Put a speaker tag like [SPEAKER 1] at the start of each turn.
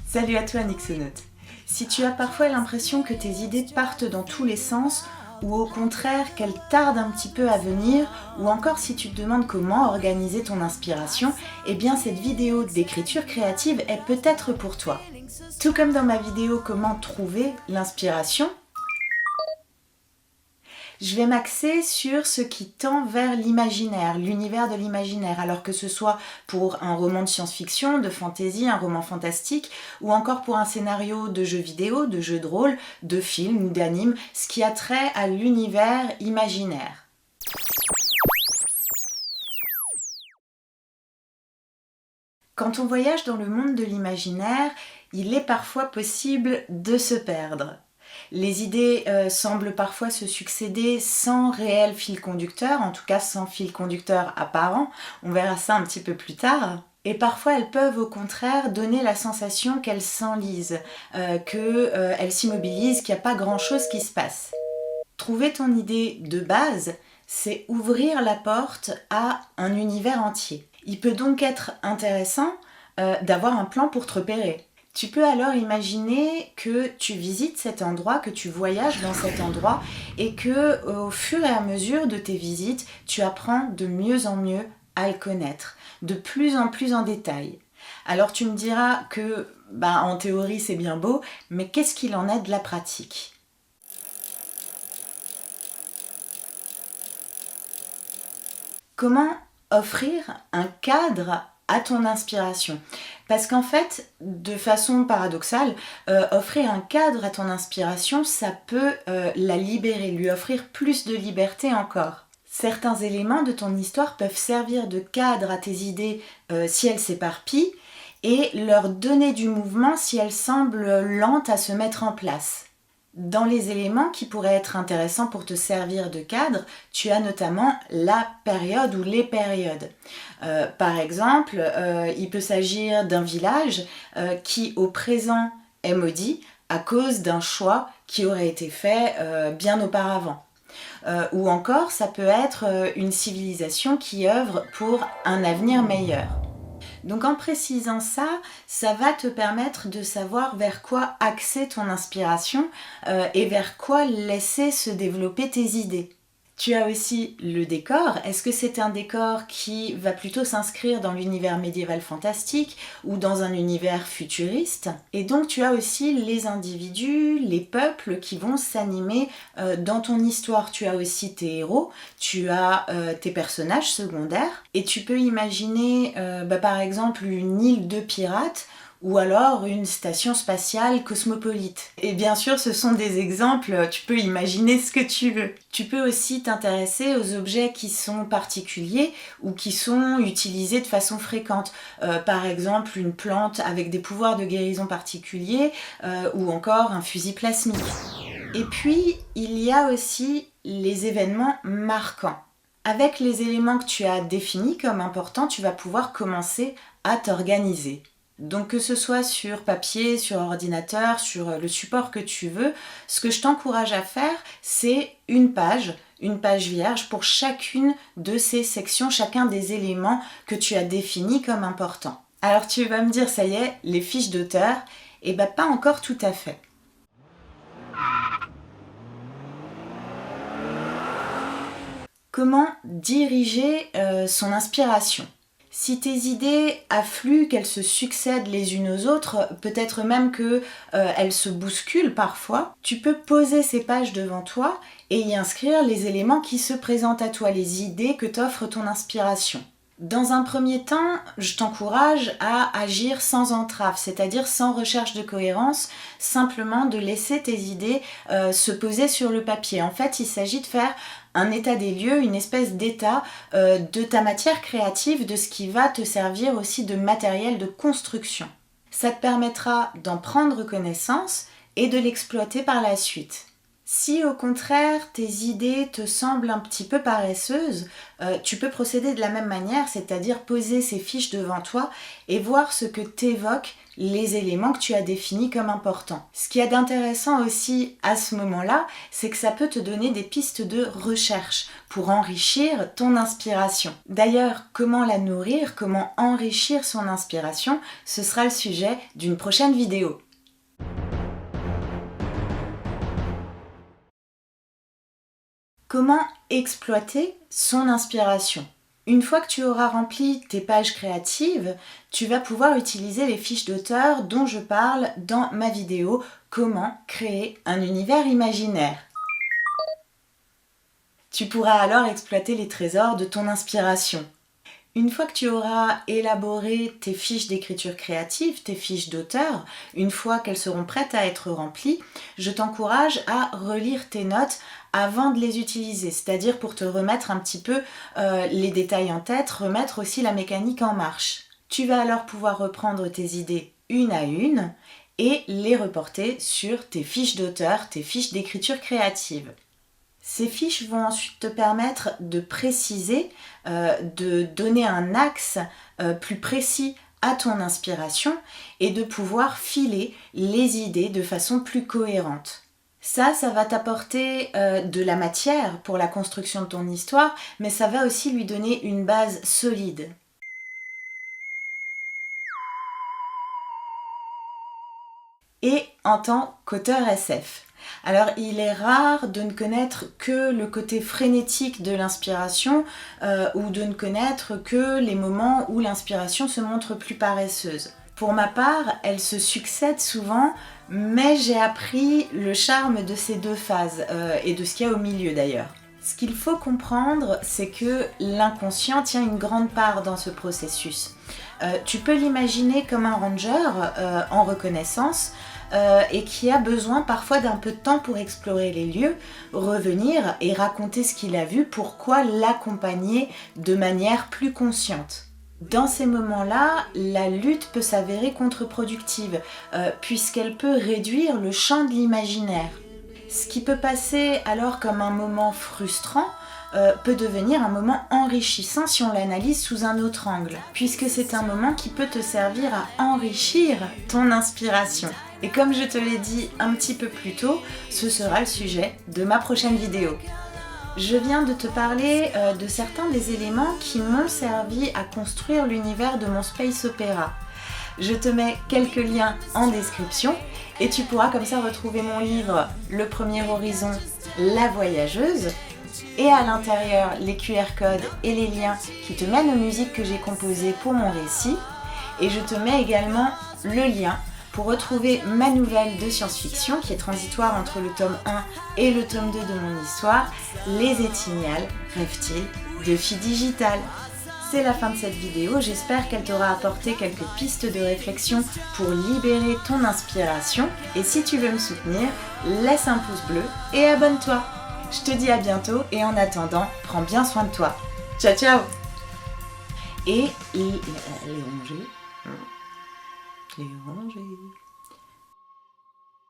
[SPEAKER 1] Salut à toi Nixonaute. Si tu as parfois l'impression que tes idées partent dans tous les sens, ou au contraire qu'elles tardent un petit peu à venir, ou encore si tu te demandes comment organiser ton inspiration, eh bien cette vidéo d'écriture créative est peut-être pour toi. Tout comme dans ma vidéo Comment trouver l'inspiration, je vais m'axer sur ce qui tend vers l'imaginaire, l'univers de l'imaginaire, alors que ce soit pour un roman de science-fiction, de fantasy, un roman fantastique, ou encore pour un scénario de jeu vidéo, de jeu de rôle, de film ou d'anime, ce qui a trait à l'univers imaginaire. Quand on voyage dans le monde de l'imaginaire, il est parfois possible de se perdre. Les idées semblent parfois se succéder sans réel fil conducteur, en tout cas sans fil conducteur apparent, on verra ça un petit peu plus tard. Et parfois elles peuvent au contraire donner la sensation qu'elles s'enlisent, qu'elles s'immobilisent, qu'il n'y a pas grand-chose qui se passe. Trouver ton idée de base, c'est ouvrir la porte à un univers entier. Il peut donc être intéressant d'avoir un plan pour te repérer. Tu peux alors imaginer que tu visites cet endroit, que tu voyages dans cet endroit et que au fur et à mesure de tes visites, tu apprends de mieux en mieux à le connaître, de plus en plus en détail. Alors tu me diras que en théorie c'est bien beau, mais qu'est-ce qu'il en est de la pratique ? Comment offrir un cadre à ton inspiration ? Parce qu'en fait, de façon paradoxale, offrir un cadre à ton inspiration, ça peut la libérer, lui offrir plus de liberté encore. Certains éléments de ton histoire peuvent servir de cadre à tes idées si elles s'éparpillent et leur donner du mouvement si elles semblent lentes à se mettre en place. Dans les éléments qui pourraient être intéressants pour te servir de cadre, tu as notamment la période ou les périodes. Par exemple, il peut s'agir d'un village qui au présent est maudit à cause d'un choix qui aurait été fait bien auparavant. Ou encore, ça peut être une civilisation qui œuvre pour un avenir meilleur. Donc en précisant ça, ça va te permettre de savoir vers quoi axer ton inspiration et vers quoi laisser se développer tes idées. Tu as aussi le décor. Est-ce que c'est un décor qui va plutôt s'inscrire dans l'univers médiéval fantastique ou dans un univers futuriste ? Et donc tu as aussi les individus, les peuples qui vont s'animer dans ton histoire. Tu as aussi tes héros, tu as tes personnages secondaires et tu peux imaginer par exemple une île de pirates ou alors une station spatiale cosmopolite. Et bien sûr, ce sont des exemples, tu peux imaginer ce que tu veux. Tu peux aussi t'intéresser aux objets qui sont particuliers ou qui sont utilisés de façon fréquente. Par exemple, une plante avec des pouvoirs de guérison particuliers ou encore un fusil plasmique. Et puis, il y a aussi les événements marquants. Avec les éléments que tu as définis comme importants, tu vas pouvoir commencer à t'organiser. Donc que ce soit sur papier, sur ordinateur, sur le support que tu veux, ce que je t'encourage à faire, c'est une page vierge pour chacune de ces sections, chacun des éléments que tu as définis comme importants. Alors tu vas me dire, ça y est, les fiches d'auteur, pas encore tout à fait. Comment diriger son inspiration ? Si tes idées affluent, qu'elles se succèdent les unes aux autres, peut-être même qu'elles se bousculent parfois, tu peux poser ces pages devant toi et y inscrire les éléments qui se présentent à toi, les idées que t'offre ton inspiration. Dans un premier temps, je t'encourage à agir sans entrave, c'est-à-dire sans recherche de cohérence, simplement de laisser tes idées se poser sur le papier. En fait, il s'agit de faire un état des lieux, une espèce d'état de ta matière créative, de ce qui va te servir aussi de matériel de construction. Ça te permettra d'en prendre connaissance et de l'exploiter par la suite. Si au contraire tes idées te semblent un petit peu paresseuses, tu peux procéder de la même manière, c'est-à-dire poser ces fiches devant toi et voir ce que t'évoquent les éléments que tu as définis comme importants. Ce qu'il y a d'intéressant aussi à ce moment-là, c'est que ça peut te donner des pistes de recherche pour enrichir ton inspiration. D'ailleurs, comment la nourrir, comment enrichir son inspiration, ce sera le sujet d'une prochaine vidéo. Comment exploiter son inspiration? Une fois que tu auras rempli tes pages créatives, tu vas pouvoir utiliser les fiches d'auteur dont je parle dans ma vidéo « Comment créer un univers imaginaire ». Tu pourras alors exploiter les trésors de ton inspiration. Une fois que tu auras élaboré tes fiches d'écriture créative, tes fiches d'auteur, une fois qu'elles seront prêtes à être remplies, je t'encourage à relire tes notes avant de les utiliser, c'est-à-dire pour te remettre un petit peu les détails en tête, remettre aussi la mécanique en marche. Tu vas alors pouvoir reprendre tes idées une à une et les reporter sur tes fiches d'auteur, tes fiches d'écriture créative. Ces fiches vont ensuite te permettre de préciser, de donner un axe plus précis à ton inspiration et de pouvoir filer les idées de façon plus cohérente. Ça va t'apporter de la matière pour la construction de ton histoire, mais ça va aussi lui donner une base solide. Et en tant qu'auteur SF. Alors il est rare de ne connaître que le côté frénétique de l'inspiration ou de ne connaître que les moments où l'inspiration se montre plus paresseuse. Pour ma part, elle se succède souvent, mais j'ai appris le charme de ces deux phases et de ce qu'il y a au milieu d'ailleurs. Ce qu'il faut comprendre, c'est que l'inconscient tient une grande part dans ce processus. Tu peux l'imaginer comme un ranger en reconnaissance et qui a besoin parfois d'un peu de temps pour explorer les lieux, revenir et raconter ce qu'il a vu, pourquoi l'accompagner de manière plus consciente. Dans ces moments-là, la lutte peut s'avérer contre-productive puisqu'elle peut réduire le champ de l'imaginaire. Ce qui peut passer alors comme un moment frustrant peut devenir un moment enrichissant si on l'analyse sous un autre angle, puisque c'est un moment qui peut te servir à enrichir ton inspiration. Et comme je te l'ai dit un petit peu plus tôt, ce sera le sujet de ma prochaine vidéo. Je viens de te parler de certains des éléments qui m'ont servi à construire l'univers de mon space opéra. Je te mets quelques liens en description et tu pourras comme ça retrouver mon livre Le Premier Horizon, La Voyageuse, et à l'intérieur les QR codes et les liens qui te mènent aux musiques que j'ai composées pour mon récit. Et je te mets également le lien pour retrouver ma nouvelle de science-fiction qui est transitoire entre le tome 1 et le tome 2 de mon histoire, Les Étignales rêvent-ils de filles digitales. C'est la fin de cette vidéo, j'espère qu'elle t'aura apporté quelques pistes de réflexion pour libérer ton inspiration. Et si tu veux me soutenir, laisse un pouce bleu et abonne-toi. Je te dis à bientôt et en attendant, prends bien soin de toi. Ciao ciao. Et les rongers. Les rongers.